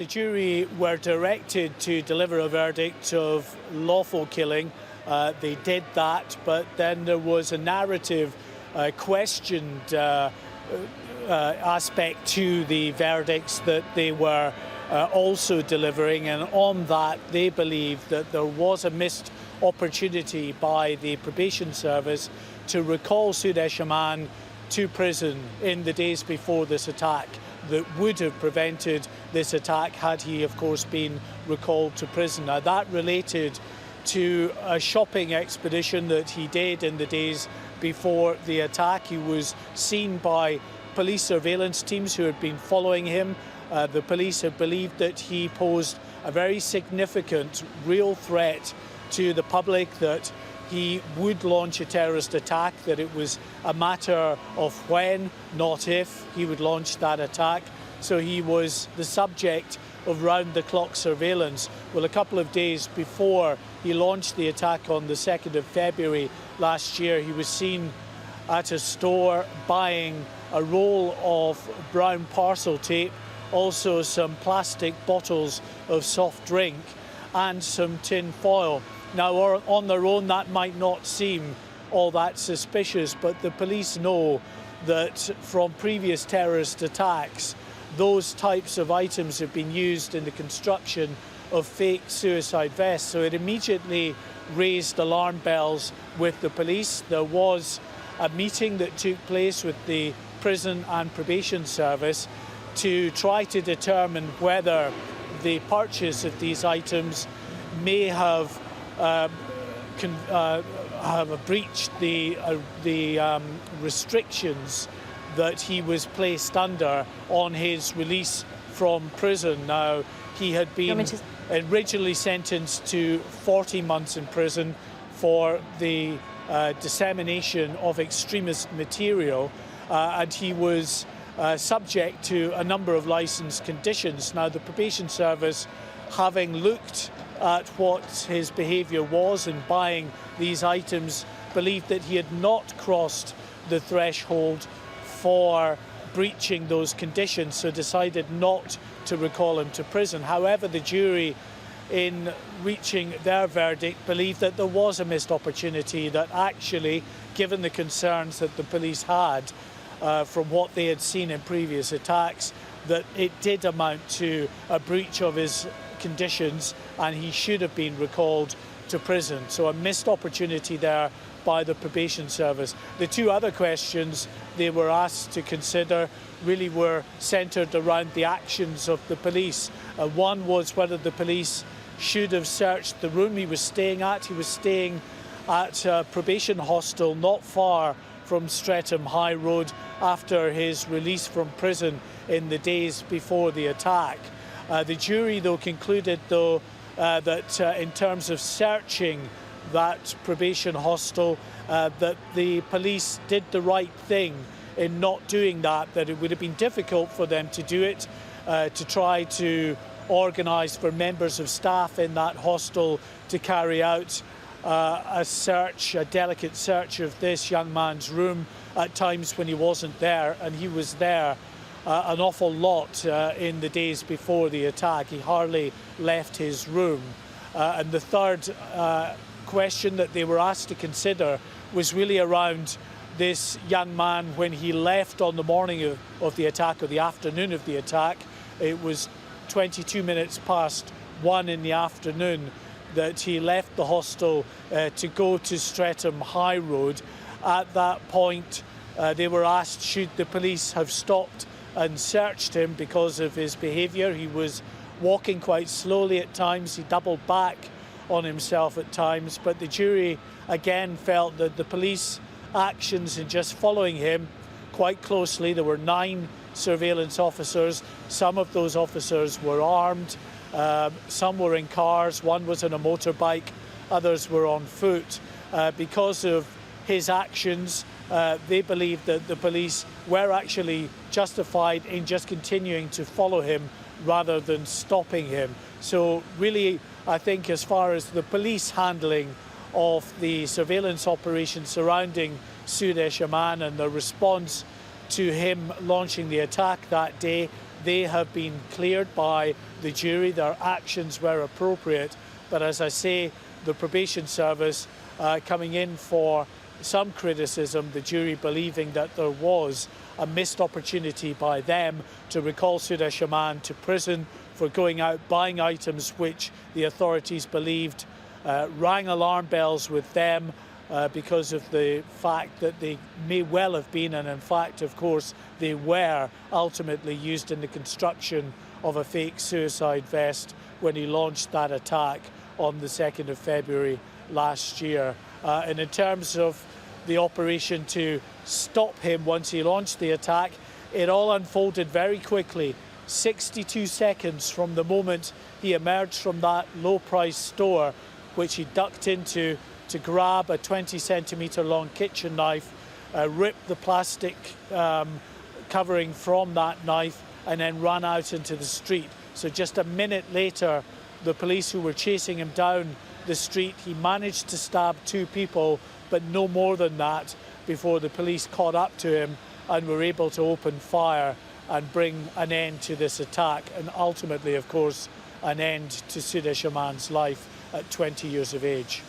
The jury were directed to deliver a verdict of lawful killing. They did that, but then there was a narrative questioned aspect to the verdicts that they were also delivering, and on that they believed that there was a missed opportunity by the probation service to recall Sudesh Amman to prison in the days before this attack that would have prevented this attack had he, of course, been recalled to prison. Now, that related to a shopping expedition that he did in the days before the attack. He was seen by police surveillance teams who had been following him. The police had believed that he posed a very significant, real threat to the public, that he would launch a terrorist attack, that it was a matter of when, not if, he would launch that attack. So he was the subject of round-the-clock surveillance. Well, a couple of days before he launched the attack on the 2nd of February last year, he was seen at a store buying a roll of brown parcel tape, also some plastic bottles of soft drink and some tin foil. Now, on their own, that might not seem all that suspicious, but the police know that from previous terrorist attacks, those types of items have been used in the construction of fake suicide vests. So it immediately raised alarm bells with the police. There was a meeting that took place with the prison and probation service to try to determine whether the purchase of these items may have breached the restrictions that he was placed under on his release from prison. Now, he had been originally sentenced to 40 months in prison for the dissemination of extremist material, and he was subject to a number of licence conditions. Now, the probation service, having looked at what his behaviour was in buying these items, believed that he had not crossed the threshold for breaching those conditions, so decided not to recall him to prison. However, the jury, in reaching their verdict, believed that there was a missed opportunity, that actually, given the concerns that the police had from what they had seen in previous attacks, that it did amount to a breach of his conditions and he should have been recalled to prison. So a missed opportunity there by the probation service. The two other questions they were asked to consider really were centred around the actions of the police. One was whether the police should have searched the room he was staying at. He was staying at a probation hostel not far from Streatham High Road after his release from prison in the days before the attack. The jury, though, concluded, that in terms of searching that probation hostel, that the police did the right thing in not doing that, that it would have been difficult for them to do it, to try to organise for members of staff in that hostel to carry out a search, a delicate search of this young man's room at times when he wasn't there, and he was there an awful lot in the days before the attack. He hardly left his room. And the third question that they were asked to consider was really around this young man when he left on the morning of the attack, or the afternoon of the attack. It was 22 minutes past 1 in the afternoon that he left the hostel to go to Streatham High Road. At that point, they were asked, should the police have stopped and searched him because of his behaviour. He was walking quite slowly at times. He doubled back on himself at times. But the jury again felt that the police actions in just following him quite closely. There were 9 surveillance officers. Some of those officers were armed. Some were in cars. One was on a motorbike. Others were on foot. Because of his actions, they believed that the police were actually justified in just continuing to follow him rather than stopping him. So really, I think as far as the police handling of the surveillance operation surrounding Sudesh Amman and the response to him launching the attack that day, They have been cleared by the jury. Their actions were appropriate. But as I say, the probation service coming in for some criticism, the jury believing that there was a missed opportunity by them to recall Sudesh Amman to prison for going out buying items which the authorities believed rang alarm bells with them because of the fact that they may well have been, and in fact, of course, they were ultimately used in the construction of a fake suicide vest when he launched that attack on the 2nd of February last year. And in terms of the operation to stop him once he launched the attack, it all unfolded very quickly. 62 seconds from the moment he emerged from that low-priced store, which he ducked into to grab a 20-centimetre long kitchen knife, rip the plastic covering from that knife, and then ran out into the street. So just a minute later, the police who were chasing him down the street, he managed to stab 2 people, but no more than that, before the police caught up to him and were able to open fire and bring an end to this attack, and ultimately, of course, an end to Sudesh Amman's life at 20 years of age.